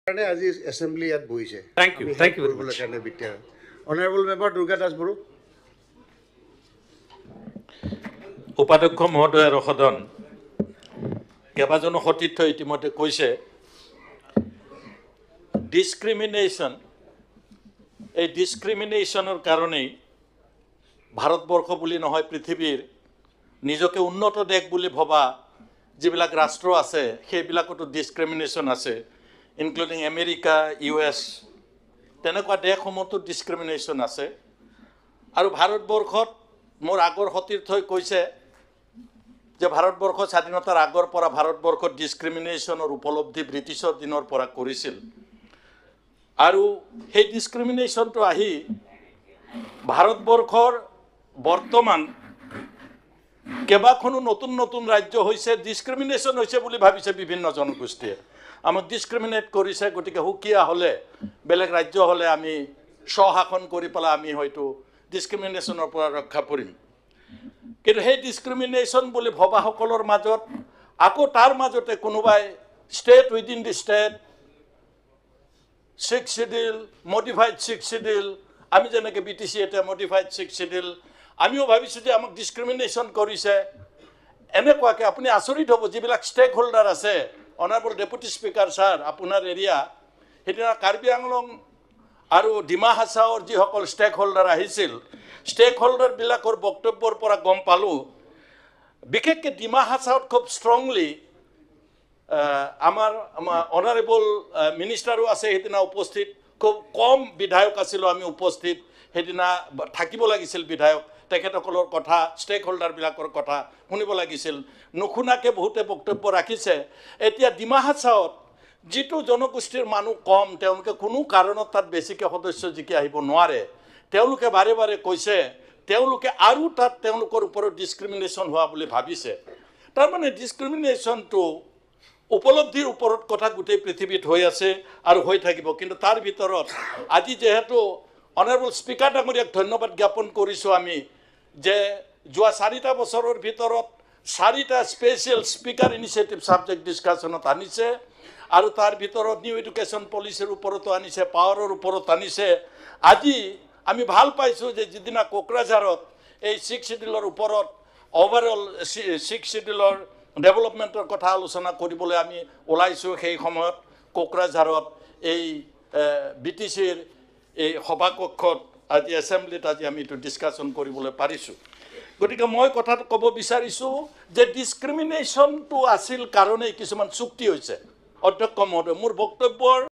আজি এছেম্বলি ইয়াত বহিছে। Thank you very much. Honourable member Durga Dasboro. উপাধ্যক্ষ মহোদয় আৰু সদন কেইবাজনো সতীৰ্থ ইতিমধ্যে কৈছে এই ডিছক্ৰিমিনেশ্যনৰ কাৰণেই ভাৰতবৰ্ষ বুলি নহয় পৃথিৱীৰ নিজকে উন্নত দেশ বুলি ভবা যিবিলাক ৰাষ্ট্ৰ আছে সেইবিলাকতো ডিছক্ৰিমিনেশ্যন আছে, ইনক্লুডিং আমেৰিকা, US, তেনেকুৱা দেশসমূহতো ডিছক্ৰিমিনেশ্যন আছে। আৰু ভাৰতবৰ্ষত মোৰ আগৰ সতীৰ্থই কৈছে যে ভাৰতবৰ্ষ স্বাধীনতাৰ আগৰ পৰা ভাৰতবৰ্ষত ডিছক্ৰিমিনেশ্যনৰ উপলব্ধি ব্ৰিটিছৰ দিনৰ পৰা কৰিছিল। আৰু সেই ডিছক্ৰিমিনেশ্যনটো আহি ভাৰতবৰ্ষৰ বৰ্তমান কেইবাখনো নতুন নতুন ৰাজ্য হৈছে, ডিছক্ৰিমিনেশ্যন হৈছে বুলি ভাবিছে বিভিন্ন জনগোষ্ঠীয়ে। আমাক ডিছক্ৰিমিনেট কৰিছে, গতিকে সুকীয়া হ'লে বেলেগ ৰাজ্য হ'লে আমি স্বশাসন কৰি পেলাই আমি হয়তো ডিছক্ৰিমিনেশ্যনৰ পৰা ৰক্ষা পৰিম। কিন্তু সেই ডিছক্ৰিমিনেশ্যন বুলি ভবাসকলৰ মাজত আকৌ তাৰ মাজতে কোনোবাই state within the state, 6th schedule, modified 6th schedule, আমি যেনেকৈ BTC এতিয়া মডিফাইড 6th শিডিউল, আমিও ভাবিছোঁ যে আমাক ডিছক্ৰিমিনেশ্যন কৰিছে। এনেকুৱাকৈ আপুনি আচৰিত হ'ব, যিবিলাক ষ্টেক হোল্ডাৰ আছে, অনাৰেবল ডেপুটি স্পীকাৰ ছাৰ, আপোনাৰ এৰিয়া সেইদিনা কাৰ্বি আংলং আৰু ডিমা হাছাওৰ যিসকল ষ্টেক হোল্ডাৰ আহিছিল, ষ্টেক হোল্ডাৰবিলাকৰ বক্তব্যৰ পৰা গম পালোঁ বিশেষকৈ ডিমা হাছাওত খুব ষ্ট্ৰংলি আমাৰ অনাৰেবল মিনিষ্টাৰো আছে সেইদিনা উপস্থিত, খুব কম বিধায়ক আছিলোঁ আমি উপস্থিত, সেইদিনা থাকিব লাগিছিল বিধায়ক, তেখেতসকলৰ কথা, ষ্টেক হোল্ডাৰবিলাকৰ কথা শুনিব লাগিছিল, নুশুনাকৈ বহুতে বক্তব্য ৰাখিছে। এতিয়া ডিমা হাছাওত যিটো জনগোষ্ঠীৰ মানুহ কম, তেওঁলোকে কোনো কাৰণত তাত বেছিকৈ সদস্য জিকি আহিব নোৱাৰে, তেওঁলোকে বাৰে বাৰে কৈছে তেওঁলোকে আৰু তাত তেওঁলোকৰ ওপৰত ডিছক্ৰিমিনেশ্যন হোৱা বুলি ভাবিছে। তাৰমানে ডিছক্ৰিমিনেশ্যনটো উপলব্ধিৰ ওপৰত কথা গোটেই পৃথিৱীত হৈ আছে আৰু হৈ থাকিব। কিন্তু তাৰ ভিতৰত আজি যিহেতু অনাৰেবল স্পীকাৰ ডাঙৰীয়াক ধন্যবাদ জ্ঞাপন কৰিছোঁ আমি যে যোৱা 4টা বছৰৰ ভিতৰত 4টা স্পেচিয়েল স্পীকাৰ ইনিচিয়েটিভ ছাবজেক্ট ডিছকাশ্যনত আনিছে, আৰু তাৰ ভিতৰত নিউ এডুকেশ্যন পলিচিৰ ওপৰতো আনিছে, পাৱাৰৰ ওপৰত আনিছে। আজি আমি ভাল পাইছোঁ যে যিদিনা কোকৰাঝাৰত এই 6th শিডিউলৰ ওপৰত অভাৰঅল 6th শিডিউলৰ ডেভেলপমেণ্টৰ কথা আলোচনা কৰিবলৈ আমি ওলাইছোঁ, সেই সময়ত কোকৰাঝাৰত এই BTCৰ এই সভাকক্ষত আজি এছেম্বলিত আজি আমি এইটো ডিছকাশ্যন কৰিবলৈ পাৰিছোঁ। গতিকে মই কথাটো ক'ব বিচাৰিছোঁ যে ডিছক্ৰিমিনেশ্যনটো আছিল কাৰণেই কিছুমান চুক্তি হৈছে। অধ্যক্ষ মহোদয়, মোৰ বক্তব্যৰ